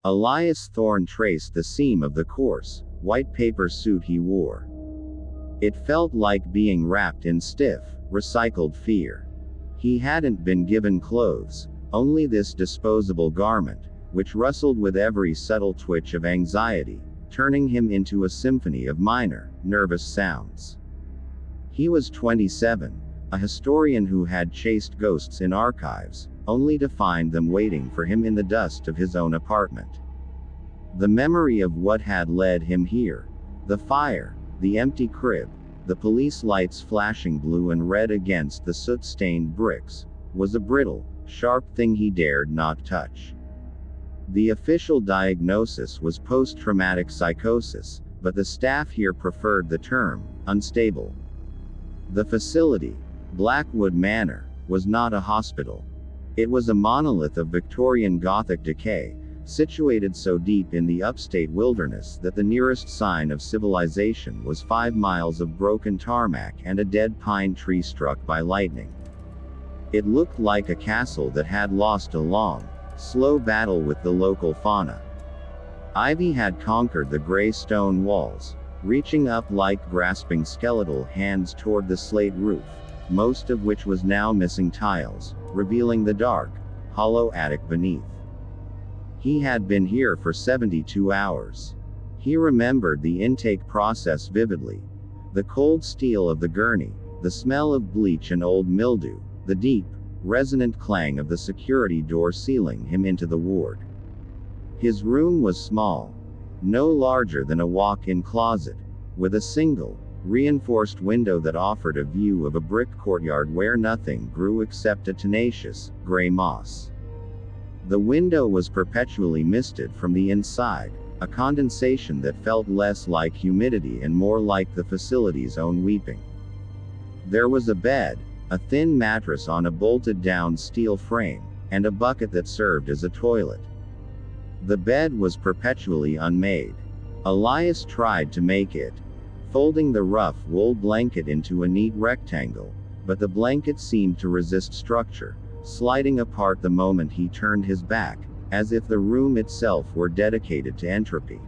Elias Thorne traced the seam of the coarse, white paper suit he wore. It felt like being wrapped in stiff, recycled fear. He hadn't been given clothes, only this disposable garment, which rustled with every subtle twitch of anxiety, turning him into a symphony of minor, nervous sounds. He was 27, a historian who had chased ghosts in archives, only to find them waiting for him in the dust of his own apartment. The memory of what had led him here, the fire, the empty crib, the police lights flashing blue and red against the soot-stained bricks, was a brittle, sharp thing he dared not touch. The official diagnosis was post-traumatic psychosis, but the staff here preferred the term unstable. The facility, Blackwood Manor, was not a hospital. It was a monolith of Victorian Gothic decay, situated so deep in the upstate wilderness that the nearest sign of civilization was 5 miles of broken tarmac and a dead pine tree struck by lightning. It looked like a castle that had lost a long, slow battle with the local fauna. Ivy had conquered the gray stone walls, reaching up like grasping skeletal hands toward the slate roof, most of which was now missing tiles, revealing the dark, hollow attic beneath. He had been here for 72 hours. He remembered the intake process vividly. The cold steel of the gurney, the smell of bleach and old mildew, the deep, resonant clang of the security door sealing him into the ward. His room was small, no larger than a walk-in closet, with a single, reinforced window that offered a view of a brick courtyard where nothing grew except a tenacious, gray moss. The window was perpetually misted from the inside, a condensation that felt less like humidity and more like the facility's own weeping. There was a bed, a thin mattress on a bolted-down steel frame, and a bucket that served as a toilet. The bed was perpetually unmade. Elias tried to make it, folding the rough wool blanket into a neat rectangle, but the blanket seemed to resist structure, sliding apart the moment he turned his back, as if the room itself were dedicated to entropy.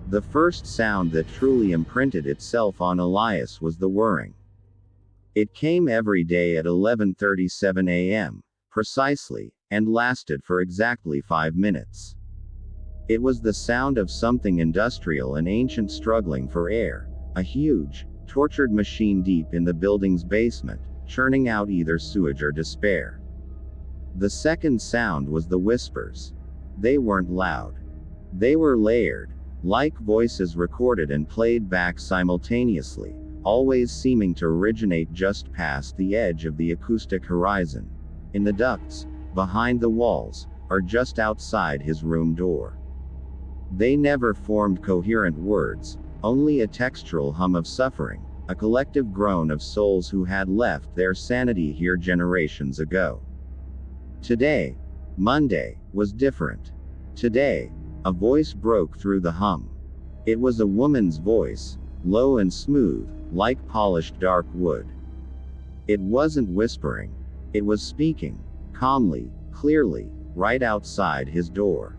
The first sound that truly imprinted itself on Elias was the whirring. It came every day at 11:37 a.m., precisely, and lasted for exactly 5 minutes. It was the sound of something industrial and ancient struggling for air, a huge, tortured machine deep in the building's basement, churning out either sewage or despair. The second sound was the whispers. They weren't loud. They were layered, like voices recorded and played back simultaneously, always seeming to originate just past the edge of the acoustic horizon, in the ducts, behind the walls, or just outside his room door. They never formed coherent words, only a textural hum of suffering, a collective groan of souls who had left their sanity here generations ago. Today, Monday, was different. Today, a voice broke through the hum. It was a woman's voice, low and smooth, like polished dark wood. It wasn't whispering. It was speaking, calmly, clearly, right outside his door.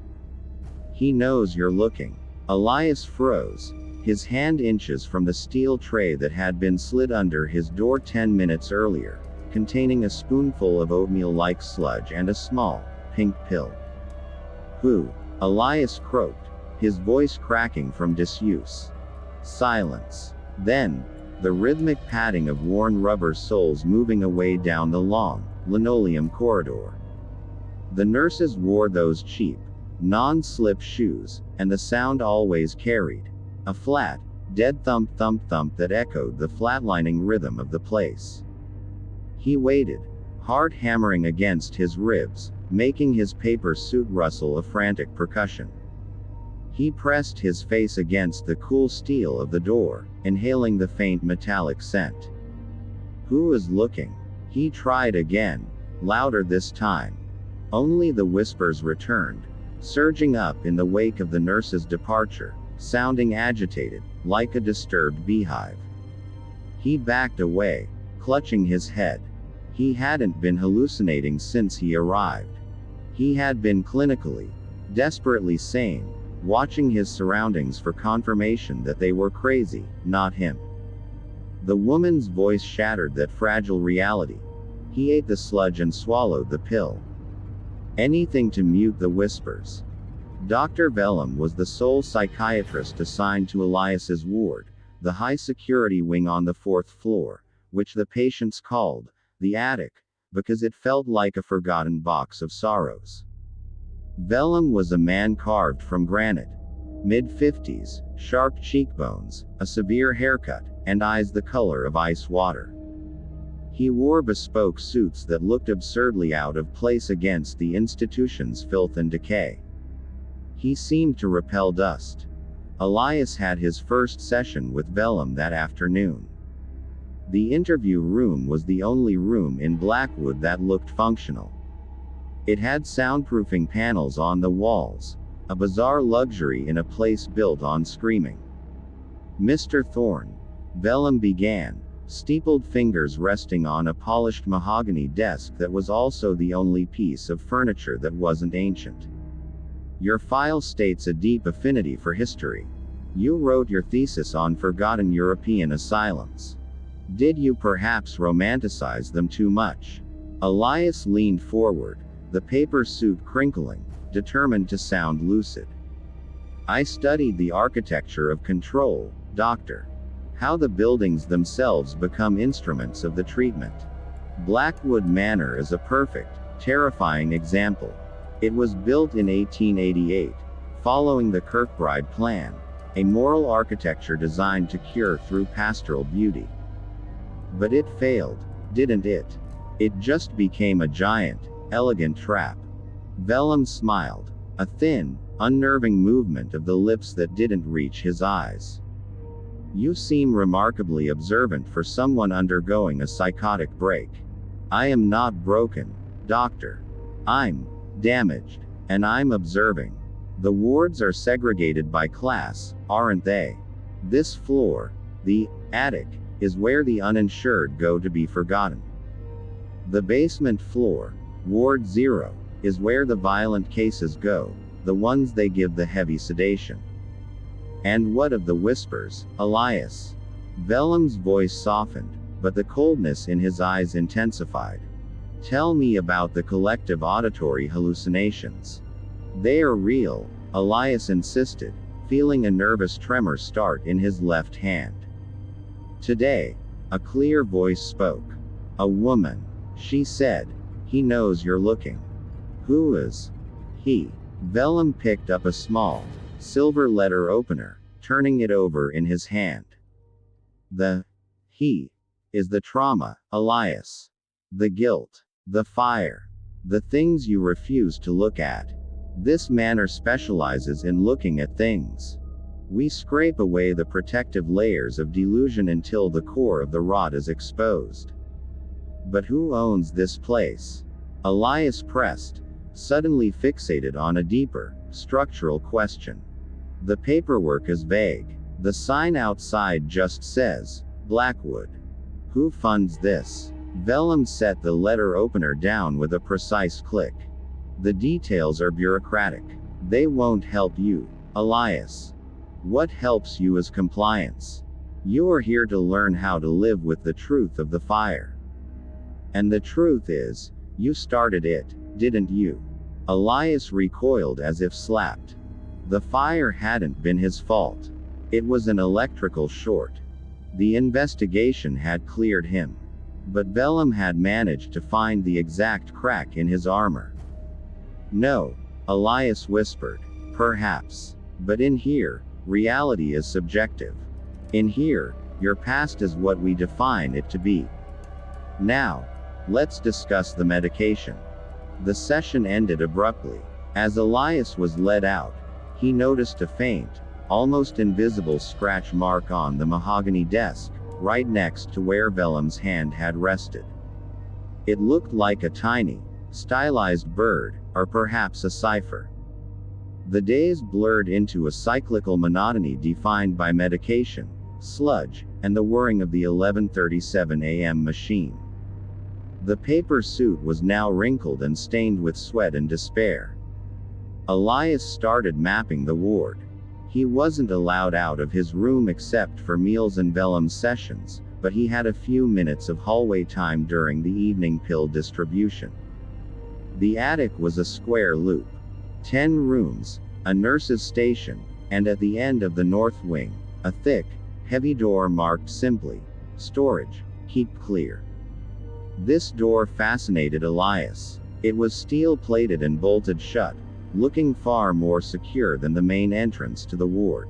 "He knows you're looking." Elias froze, his hand inches from the steel tray that had been slid under his door 10 minutes earlier, containing a spoonful of oatmeal-like sludge and a small, pink pill. "Who?" Elias croaked, his voice cracking from disuse. Silence. Then, the rhythmic padding of worn rubber soles moving away down the long, linoleum corridor. The nurses wore those cheap, non-slip shoes, and the sound always carried a flat, dead thump that echoed the flatlining rhythm of the place. He waited, heart hammering against his ribs, making his paper suit rustle a frantic percussion. He pressed his face against the cool steel of the door, inhaling the faint metallic scent. Who was looking? He tried again, louder this time. Only the whispers returned, surging up in the wake of the nurse's departure, sounding agitated, like a disturbed beehive. He backed away, clutching his head. He hadn't been hallucinating since he arrived. He had been clinically, desperately sane, watching his surroundings for confirmation that they were crazy, not him. The woman's voice shattered that fragile reality. He ate the sludge and swallowed the pill. Anything to mute the whispers. Dr. Vellum was the sole psychiatrist assigned to Elias's ward, the high-security wing on the 4th floor, which the patients called the attic, because it felt like a forgotten box of sorrows. Vellum was a man carved from granite. Mid-50s, sharp cheekbones, a severe haircut, and eyes the color of ice water. He wore bespoke suits that looked absurdly out of place against the institution's filth and decay. He seemed to repel dust. Elias had his first session with Vellum that afternoon. The interview room was the only room in Blackwood that looked functional. It had soundproofing panels on the walls, a bizarre luxury in a place built on screaming. "Mr. Thorne," Vellum began, steepled fingers resting on a polished mahogany desk that was also the only piece of furniture that wasn't ancient. "Your file states a deep affinity for history. You wrote your thesis on forgotten European asylums. Did you perhaps romanticize them too much?" Elias leaned forward, the paper suit crinkling, determined to sound lucid. "I studied the architecture of control, Doctor. How the buildings themselves become instruments of the treatment. Blackwood Manor is a perfect, terrifying example. It was built in 1888, following the Kirkbride Plan, a moral architecture designed to cure through pastoral beauty. But it failed, didn't it? It just became a giant, elegant trap." Vellum smiled, a thin, unnerving movement of the lips that didn't reach his eyes. "You seem remarkably observant for someone undergoing a psychotic break. I am not broken, Doctor. I'm damaged, and I'm observing. The wards are segregated by class, aren't they? This floor, the attic, is where the uninsured go to be forgotten. The basement floor, Ward 0, is where the violent cases go, the ones they give the heavy sedation. And what of the whispers, Elias?" Vellum's voice softened, but the coldness in his eyes intensified. "Tell me about the collective auditory hallucinations." "They are real," Elias insisted, feeling a nervous tremor start in his left hand. "Today," a clear voice spoke. "A woman. She said, 'He knows you're looking.'" "Who is he?" Vellum picked up a small, silver letter opener, turning it over in his hand. "The he is the trauma, Elias. The guilt. The fire. The things you refuse to look at. This manor specializes in looking at things. We scrape away the protective layers of delusion until the core of the rot is exposed." "But who owns this place?" Elias pressed, suddenly fixated on a deeper, structural question. "The paperwork is vague. The sign outside just says, Blackwood. Who funds this?" Vellum set the letter opener down with a precise click. "The details are bureaucratic. They won't help you, Elias. What helps you is compliance. You are here to learn how to live with the truth of the fire. And the truth is, you started it, didn't you?" Elias recoiled as if slapped. The fire hadn't been his fault. It was an electrical short. The investigation had cleared him. But Vellum had managed to find the exact crack in his armor. "No," Elias whispered. "Perhaps. But in here, reality is subjective. In here, your past is what we define it to be. Now, let's discuss the medication." The session ended abruptly. As Elias was led out, he noticed a faint, almost invisible scratch mark on the mahogany desk, right next to where Vellum's hand had rested. It looked like a tiny, stylized bird, or perhaps a cipher. The days blurred into a cyclical monotony defined by medication, sludge, and the whirring of the 11:37 a.m. machine. The paper suit was now wrinkled and stained with sweat and despair. Elias started mapping the ward. He wasn't allowed out of his room except for meals and Vellum sessions, but he had a few minutes of hallway time during the evening pill distribution. The attic was a square loop. 10 rooms, a nurse's station, and at the end of the north wing, a thick, heavy door marked simply, "Storage, keep clear." This door fascinated Elias. It was steel-plated and bolted shut, looking far more secure than the main entrance to the ward.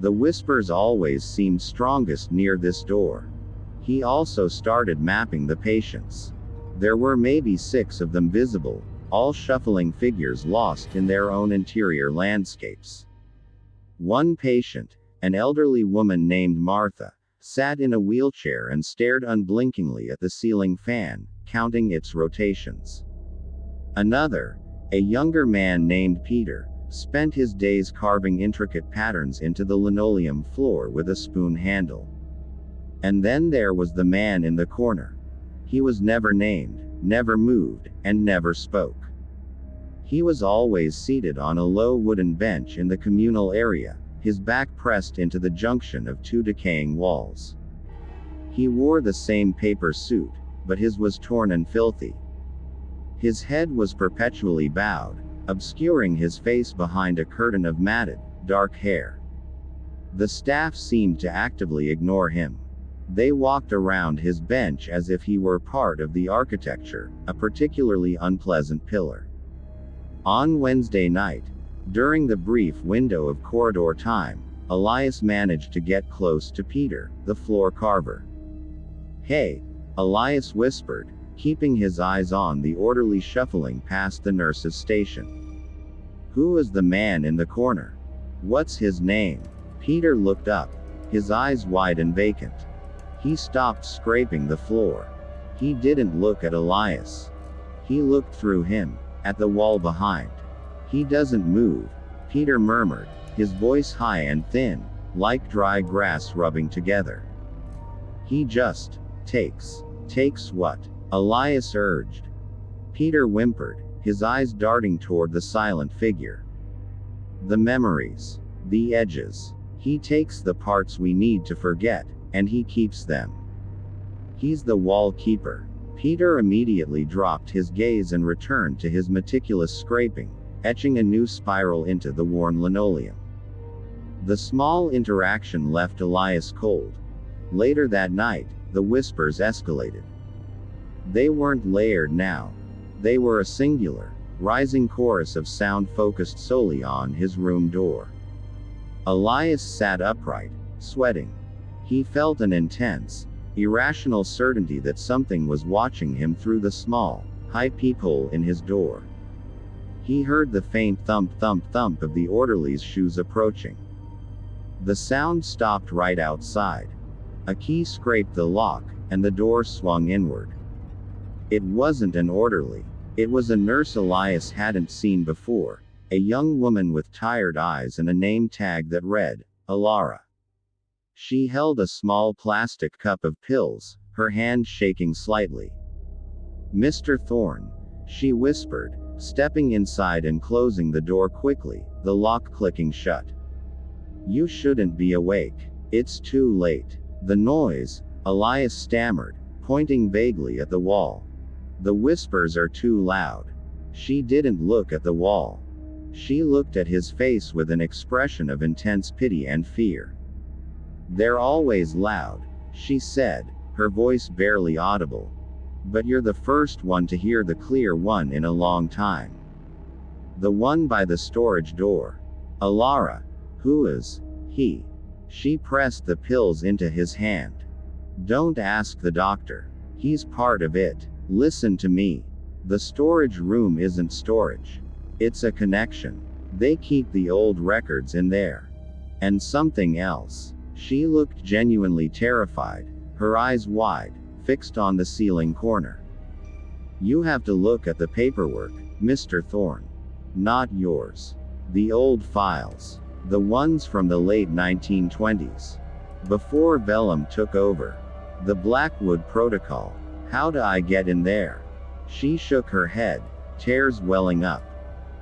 The whispers always seemed strongest near this door. He also started mapping the patients. There were maybe 6 of them visible, all shuffling figures lost in their own interior landscapes. One patient, an elderly woman named Martha, sat in a wheelchair and stared unblinkingly at the ceiling fan, counting its rotations. Another, a younger man named Peter, spent his days carving intricate patterns into the linoleum floor with a spoon handle. And then there was the man in the corner. He was never named, never moved, and never spoke. He was always seated on a low wooden bench in the communal area, his back pressed into the junction of 2 decaying walls. He wore the same paper suit, but his was torn and filthy. His head was perpetually bowed, obscuring his face behind a curtain of matted, dark hair. The staff seemed to actively ignore him. They walked around his bench as if he were part of the architecture, a particularly unpleasant pillar. On Wednesday night, during the brief window of corridor time, Elias managed to get close to Peter, the floor carver. "Hey," Elias whispered, keeping his eyes on the orderly shuffling past the nurse's station. "Who is the man in the corner? What's his name?" Peter looked up, his eyes wide and vacant. He stopped scraping the floor. He didn't look at Elias. He looked through him, at the wall behind. "He doesn't move," Peter murmured, his voice high and thin, like dry grass rubbing together. "He just takes." "Takes what?" Elias urged. Peter whimpered, his eyes darting toward the silent figure. "The memories. The edges. He takes the parts we need to forget, and he keeps them. He's the wall keeper." Peter immediately dropped his gaze and returned to his meticulous scraping, etching a new spiral into the worn linoleum. The small interaction left Elias cold. Later that night, the whispers escalated. They weren't layered now. They were a singular, rising chorus of sound focused solely on his room door. Elias sat upright, sweating. He felt an intense, irrational certainty that something was watching him through the small, high peephole in his door. He heard the faint thump thump thump of the orderly's shoes approaching. The sound stopped right outside. A key scraped the lock, and the door swung inward. It wasn't an orderly. It was a nurse Elias hadn't seen before, a young woman with tired eyes and a name tag that read, Alara. She held a small plastic cup of pills, her hand shaking slightly. "Mr. Thorne," she whispered, stepping inside and closing the door quickly, the lock clicking shut. "You shouldn't be awake. It's too late." "The noise," Elias stammered, pointing vaguely at the wall. "The whispers are too loud." She didn't look at the wall. She looked at his face with an expression of intense pity and fear. "They're always loud," she said, her voice barely audible. "But you're the first one to hear the clear one in a long time. The one by the storage door." "Alara. Who is he?" She pressed the pills into his hand. "Don't ask the doctor. He's part of it. Listen to me. The storage room isn't storage. It's a connection. They keep the old records in there. And something else." She looked genuinely terrified, her eyes wide, fixed on the ceiling corner. "You have to look at the paperwork, Mr. Thorne. Not yours. The old files. The ones from the late 1920s. Before Vellum took over. The Blackwood Protocol. How do I get in there?" She shook her head, tears welling up.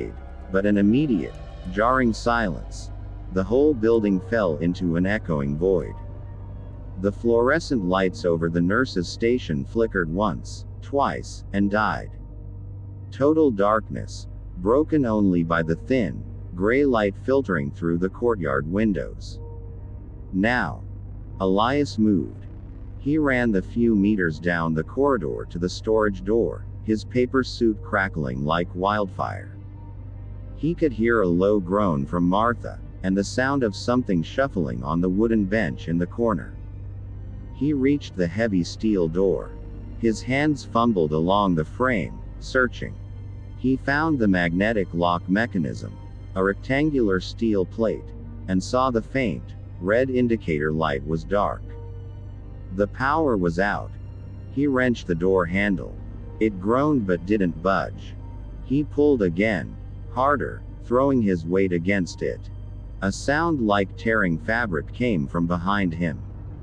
fade, but an immediate, jarring silence. The whole building fell into an echoing void. The fluorescent lights over the nurse's station flickered once, twice, and died. Total darkness, broken only by the thin, gray light filtering through the courtyard windows. Now, Elias moved. He ran the few meters down the corridor to the storage door, his paper suit crackling like wildfire. He could hear a low groan from Martha, and the sound of something shuffling on the wooden bench in the corner. He reached the heavy steel door. His hands fumbled along the frame, searching. He found the magnetic lock mechanism, a rectangular steel plate, and saw the faint, red indicator light was dark. The power was out. He wrenched the door handle. It groaned but didn't budge. He pulled again, harder, throwing his weight against it. A sound like tearing fabric came from behind him.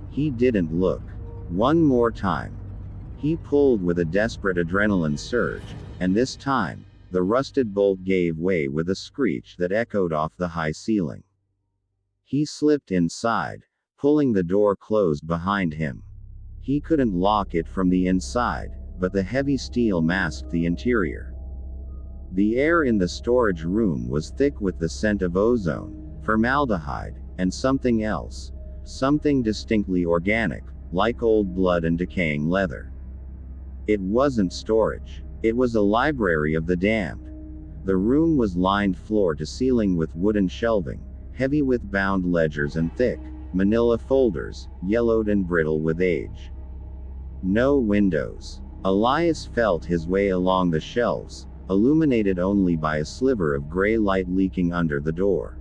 He didn't look. One more time. He pulled with a desperate adrenaline surge, and this time, the rusted bolt gave way with a screech that echoed off the high ceiling. He slipped inside, pulling the door closed behind him. He couldn't lock it from the inside, but the heavy steel masked the interior. The air in the storage room was thick with the scent of ozone, formaldehyde, and something else. Something distinctly organic, like old blood and decaying leather. It wasn't storage. It was a library of the damned. The room was lined floor to ceiling with wooden shelving, heavy with bound ledgers and thick, manila folders, yellowed and brittle with age. No windows. Elias felt his way along the shelves, illuminated only by a sliver of gray light leaking under the door.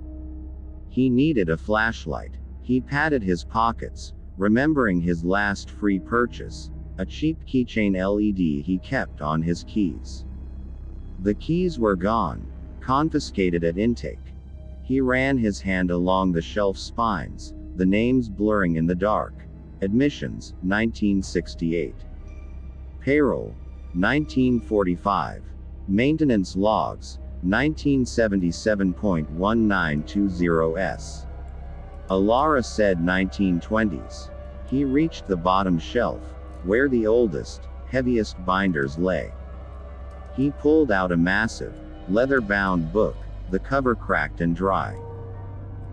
He needed a flashlight. He patted his pockets, remembering his last free purchase, a cheap keychain LED he kept on his keys. The keys were gone, confiscated at intake. He ran his hand along the shelf spines, the names blurring in the dark. Admissions, 1968. Payroll, 1945. Maintenance logs, 1977.1920s. Alara said 1920s. He reached the bottom shelf, where the oldest, heaviest binders lay. He pulled out a massive, leather-bound book, the cover cracked and dry.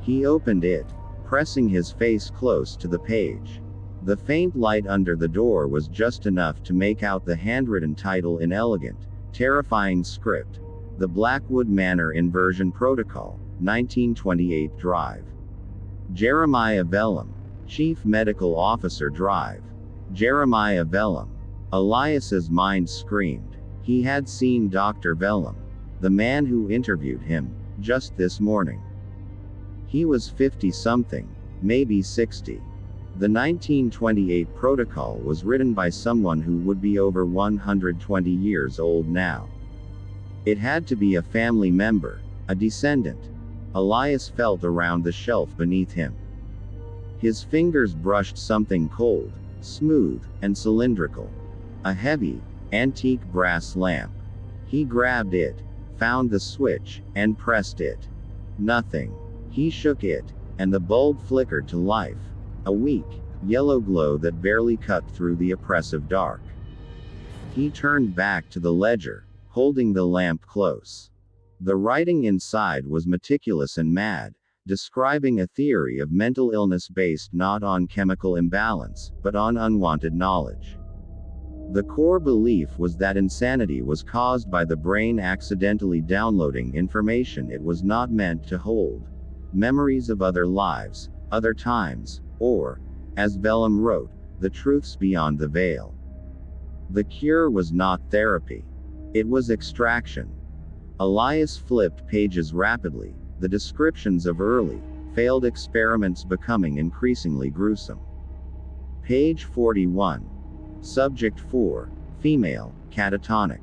He opened it, pressing his face close to the page. The faint light under the door was just enough to make out the handwritten title in elegant, terrifying script. The Blackwood Manor Inversion Protocol, 1928 Drive. Jeremiah Vellum, Chief Medical Officer Drive. Jeremiah Vellum. Elias's mind screamed. He had seen Dr. Vellum, the man who interviewed him, just this morning. He was 50-something, maybe 60. The 1928 protocol was written by someone who would be over 120 years old now. It had to be a family member, a descendant. Elias felt around the shelf beneath him. His fingers brushed something cold, smooth, and cylindrical. A heavy, antique brass lamp. He grabbed it, found the switch, and pressed it. Nothing. He shook it, and the bulb flickered to life. A weak, yellow glow that barely cut through the oppressive dark. He turned back to the ledger, holding the lamp close. The writing inside was meticulous and mad, describing a theory of mental illness based not on chemical imbalance, but on unwanted knowledge. The core belief was that insanity was caused by the brain accidentally downloading information it was not meant to hold. Memories of other lives, other times, or, as Vellum wrote, the truths beyond the veil. The cure was not therapy. It was extraction. Elias flipped pages rapidly, the descriptions of early, failed experiments becoming increasingly gruesome. Page 41. Subject 4. Female, catatonic.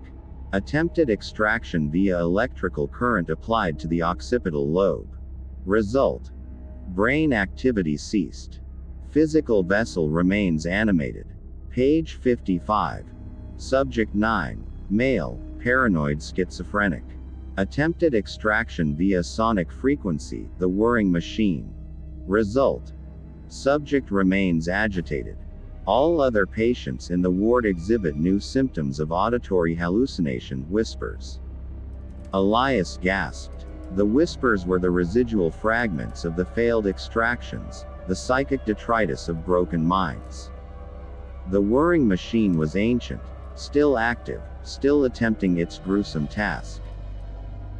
Attempted extraction via electrical current applied to the occipital lobe. Result. Brain activity ceased. Physical vessel remains animated. Page 55. Subject 9. Male, paranoid schizophrenic. Attempted extraction via sonic frequency, the whirring machine. Result. Subject remains agitated. All other patients in the ward exhibit new symptoms of auditory hallucination, whispers. Elias gasped. The whispers were the residual fragments of the failed extractions, the psychic detritus of broken minds. The whirring machine was ancient, still active, still attempting its gruesome task.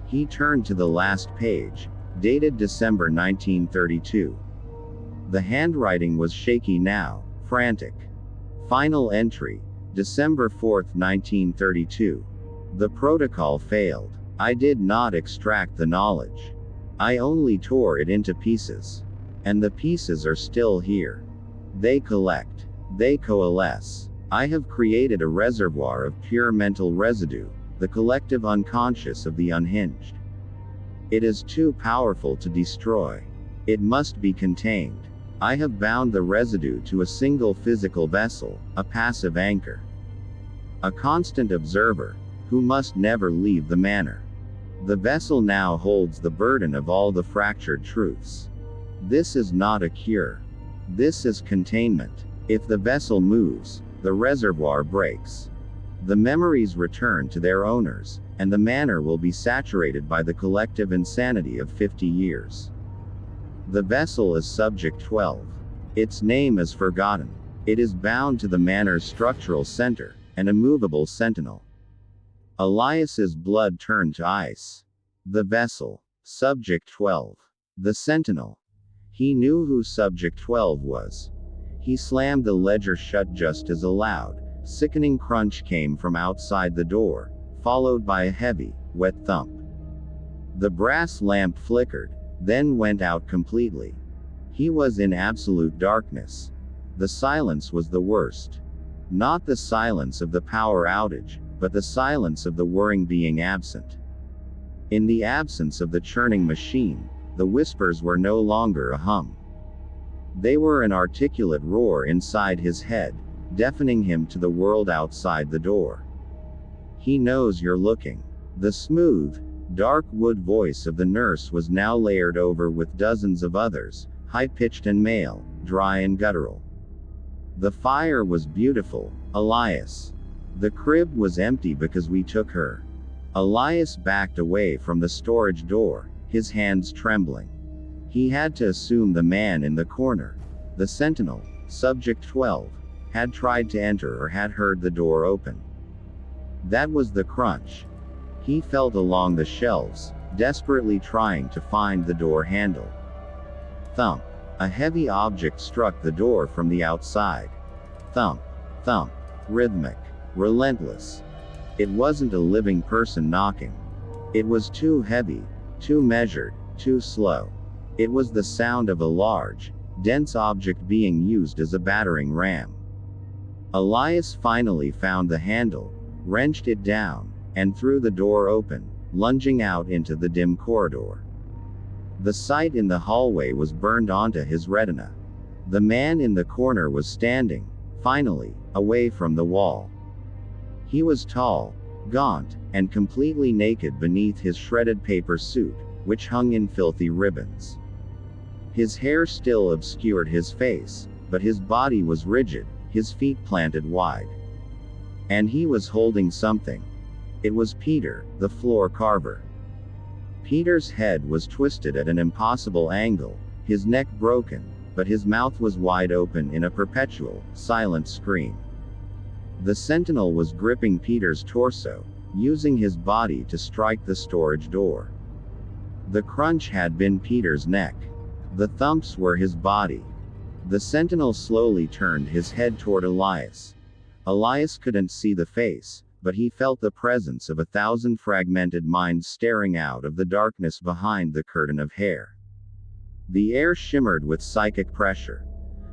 He turned to the last page, dated December 1932. The handwriting was shaky now, frantic. Final entry, December 4, 1932. The protocol failed. I did not extract the knowledge. I only tore it into pieces. And the pieces are still here. They collect. They coalesce. I have created a reservoir of pure mental residue, the collective unconscious of the unhinged. It is too powerful to destroy. It must be contained. I have bound the residue to a single physical vessel, a passive anchor. A constant observer, who must never leave the manor. The vessel now holds the burden of all the fractured truths. This is not a cure. This is containment. If the vessel moves, the reservoir breaks. The memories return to their owners, and the manor will be saturated by the collective insanity of 50 years. The vessel is Subject 12. Its name is forgotten. It is bound to the manor's structural center, an immovable sentinel. Elias's blood turned to ice. The vessel. Subject 12. The sentinel. He knew who Subject 12 was. He slammed the ledger shut just as a loud, sickening crunch came from outside the door, followed by a heavy, wet thump. The brass lamp flickered, then went out completely. He was in absolute darkness. The silence was the worst. Not the silence of the power outage, but the silence of the whirring being absent. In the absence of the churning machine, The whispers were no longer a hum. They were an articulate roar inside his head, deafening him to the world outside the door. "He knows you're looking." The smooth, dark wood voice of the nurse was now layered over with dozens of others, high-pitched and male, dry and guttural. "The fire was beautiful, Elias. The crib was empty because we took her." Elias backed away from the storage door, his hands trembling. He had to assume the man in the corner, the Sentinel, Subject 12, had tried to enter or had heard the door open. That was the crunch. He felt along the shelves, desperately trying to find the door handle. Thump. A heavy object struck the door from the outside. Thump. Thump. Rhythmic. Relentless. It wasn't a living person knocking. It was too heavy, too measured, too slow. It was the sound of a large, dense object being used as a battering ram. Elias finally found the handle, wrenched it down, and threw the door open, lunging out into the dim corridor. The sight in the hallway was burned onto his retina. The man in the corner was standing, finally, away from the wall. He was tall, gaunt, and completely naked beneath his shredded paper suit, which hung in filthy ribbons. His hair still obscured his face, but his body was rigid, his feet planted wide. And he was holding something. It was Peter, the floor carver. Peter's head was twisted at an impossible angle, his neck broken, but his mouth was wide open in a perpetual, silent scream. The Sentinel was gripping Peter's torso, using his body to strike the storage door. The crunch had been Peter's neck. The thumps were his body. The Sentinel slowly turned his head toward Elias. Elias couldn't see the face, but he felt the presence of 1,000 fragmented minds staring out of the darkness behind the curtain of hair. The air shimmered with psychic pressure.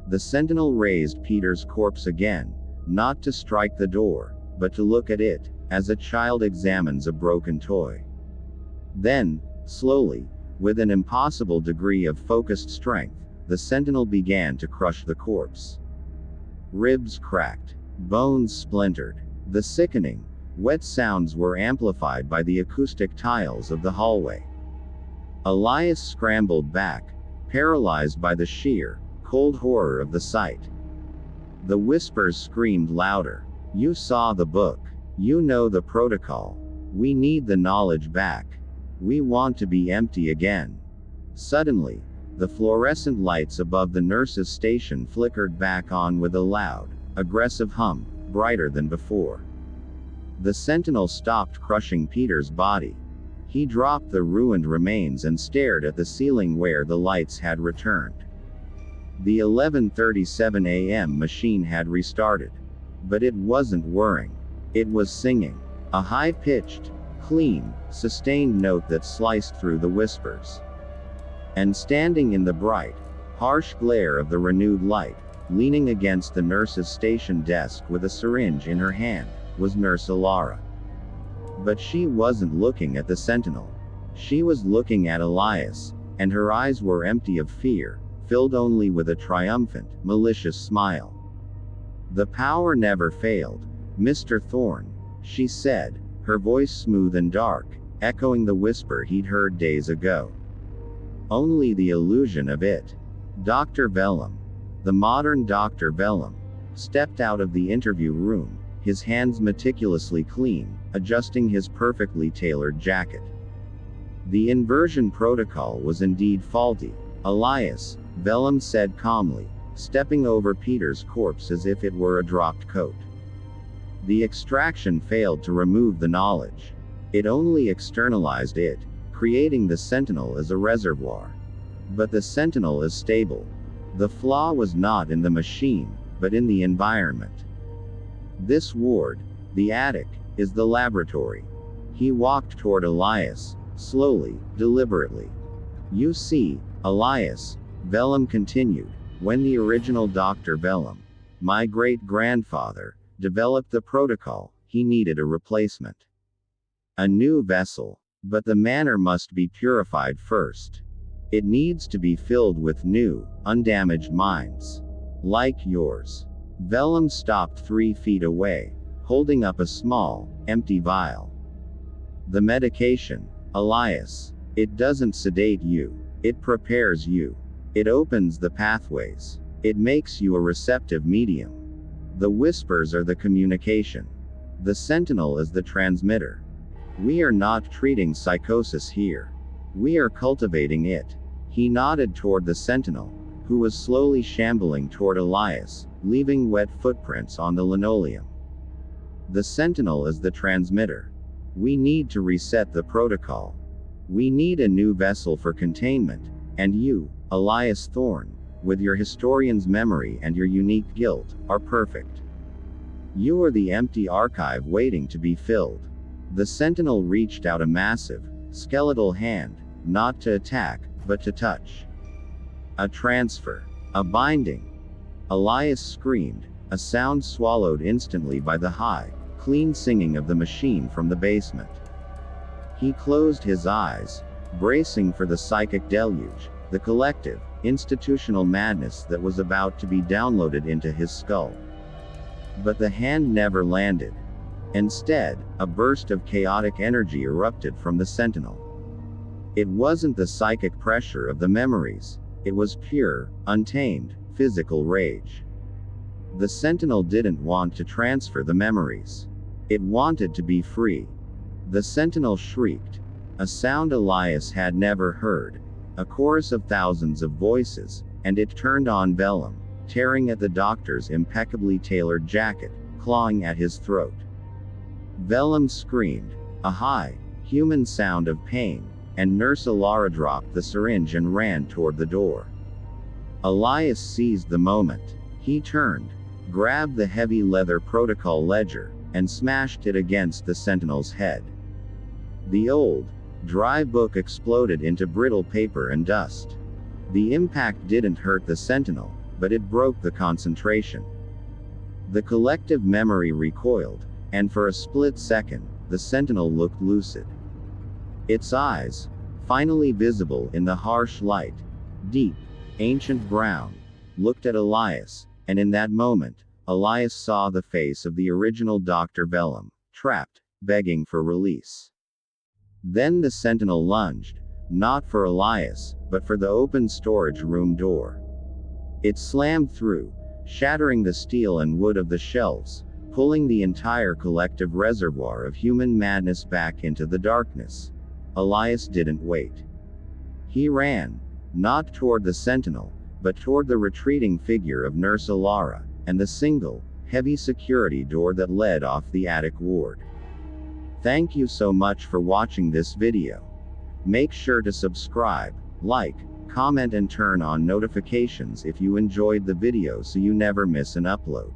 The Sentinel raised Peter's corpse again, not to strike the door, but to look at it, as a child examines a broken toy. Then, slowly, with an impossible degree of focused strength, the Sentinel began to crush the corpse. Ribs cracked. Bones splintered. The sickening, wet sounds were amplified by the acoustic tiles of the hallway. Elias scrambled back, paralyzed by the sheer, cold horror of the sight. The whispers screamed louder. "You saw the book. You know the protocol. We need the knowledge back. We want to be empty again." Suddenly, the fluorescent lights above the nurse's station flickered back on with a loud, aggressive hum, brighter than before. The Sentinel stopped crushing Peter's body. He dropped the ruined remains and stared at the ceiling where the lights had returned. The 11:37 a.m. machine had restarted. But it wasn't whirring. It was singing. A high-pitched, clean, sustained note that sliced through the whispers. And standing in the bright, harsh glare of the renewed light, leaning against the nurse's station desk with a syringe in her hand, was Nurse Alara. But she wasn't looking at the Sentinel. She was looking at Elias, and her eyes were empty of fear, filled only with a triumphant, malicious smile. "The power never failed, Mr. Thorne," she said, her voice smooth and dark, echoing the whisper he'd heard days ago. "Only the illusion of it." Dr. Vellum, the modern Dr. Vellum, stepped out of the interview room, his hands meticulously clean, adjusting his perfectly tailored jacket. "The inversion protocol was indeed faulty, Elias," Vellum said calmly, stepping over Peter's corpse as if it were a dropped coat. "The extraction failed to remove the knowledge. It only externalized it, creating the Sentinel as a reservoir. But the Sentinel is stable. The flaw was not in the machine, but in the environment. This ward, the attic, is the laboratory." He walked toward Elias, slowly, deliberately. "You see, Elias," Vellum continued, "when the original Dr. Vellum, my great-grandfather, developed the protocol, he needed a replacement. A new vessel. But the manor must be purified first. It needs to be filled with new, undamaged minds. Like yours. Vellum stopped 3 feet away, holding up a small, empty vial. The medication, Elias. It doesn't sedate you. It prepares you. It opens the pathways. It makes you a receptive medium. The whispers are the communication. The Sentinel is the transmitter. We are not treating psychosis here. We are cultivating it. He nodded toward the Sentinel, who was slowly shambling toward Elias, leaving wet footprints on the linoleum. The Sentinel is the transmitter. We need to reset the protocol. We need a new vessel for containment, and you, Elias Thorne, with your historian's memory and your unique guilt, are perfect. You are the empty archive waiting to be filled. The Sentinel reached out a massive, skeletal hand, not to attack, but to touch. A transfer. A binding. Elias screamed, a sound swallowed instantly by the high, clean singing of the machine from the basement. He closed his eyes, bracing for the psychic deluge, the collective, institutional madness that was about to be downloaded into his skull. But the hand never landed. Instead, a burst of chaotic energy erupted from the Sentinel. It wasn't the psychic pressure of the memories. It was pure, untamed, physical rage. The Sentinel didn't want to transfer the memories. It wanted to be free. The Sentinel shrieked. A sound Elias had never heard. A chorus of thousands of voices, and it turned on Vellum, tearing at the doctor's impeccably tailored jacket, clawing at his throat. Vellum screamed, a high, human sound of pain, and Nurse Alara dropped the syringe and ran toward the door. Elias seized the moment. He turned, grabbed the heavy leather protocol ledger, and smashed it against the Sentinel's head. The old, dry book exploded into brittle paper and dust. The impact didn't hurt the Sentinel, but it broke the concentration. The collective memory recoiled, and for a split second, the Sentinel looked lucid. Its eyes, finally visible in the harsh light, deep, ancient brown, looked at Elias, and in that moment, Elias saw the face of the original Dr. Vellum, trapped, begging for release. Then the Sentinel lunged, not for Elias, but for the open storage room door. It slammed through, shattering the steel and wood of the shelves, pulling the entire collective reservoir of human madness back into the darkness. Elias didn't wait. He ran, not toward the Sentinel, but toward the retreating figure of Nurse Alara, and the single, heavy security door that led off the attic ward. Thank you so much for watching this video. Make sure to subscribe, like, comment and turn on notifications if you enjoyed the video so you never miss an upload.